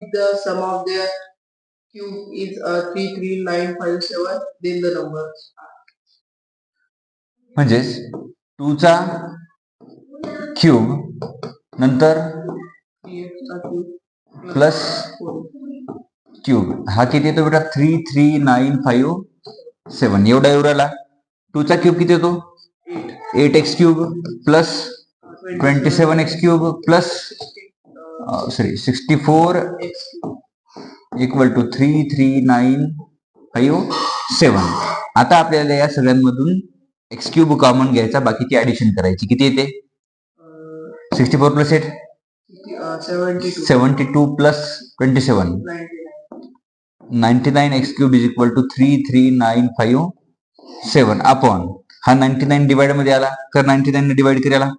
The sum of their cube is 33957, then the numbers. म्हणजेच 2 चा cube नंतर 3x चा cube प्लस 4. क्यूब हा किती येतो बेटा 33957 एवढा एवढाला 2 चा क्यूब किती येतो 8x cube plus 27x cube plus 64 X cube. Equal to 33957. आता आपल्याला या सगळ्यांमधून एक्स क्यूब कॉमन घ्यायचा, बाकीची ऍडिशन करायची. किती येते 64 plus 8 72 plus 27 99 x cube is equal to 33957 upon हा 99 डिवाइड मध्ये आला तर 99 ने डिवाइड करायला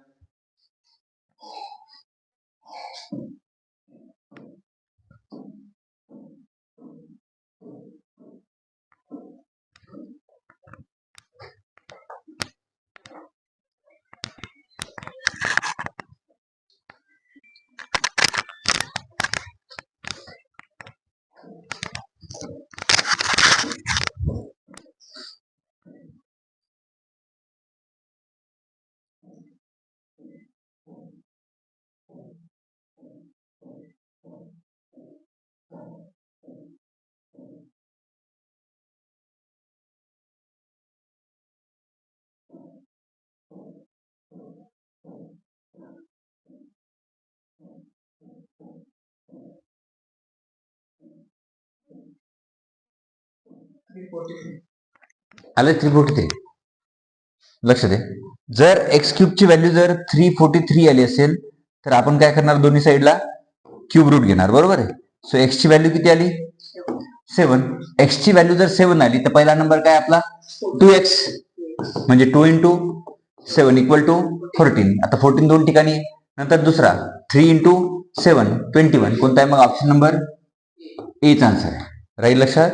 आले 343. लक्ष दे, जर एक्स क्यूब ची व्हॅल्यू जर 343 आली असेल तर आपण काय करणार, दोन्ही साईडला क्यूब रूट घेणार, बरोबर आहे. सो एक्स ची व्हॅल्यू किती आली 7. एक्स ची व्हॅल्यू जर 7 आली तर पहिला नंबर काय आपला 2x, म्हणजे 2 इंटू 7 इक्वल टू 14. आता 14 दोन ठिकाणी, नंतर दुसरा 3 इंटू 7 21. कोणता आहे मग ऑप्शन नंबर ए चा आन्सर आहे. राहील लक्षात.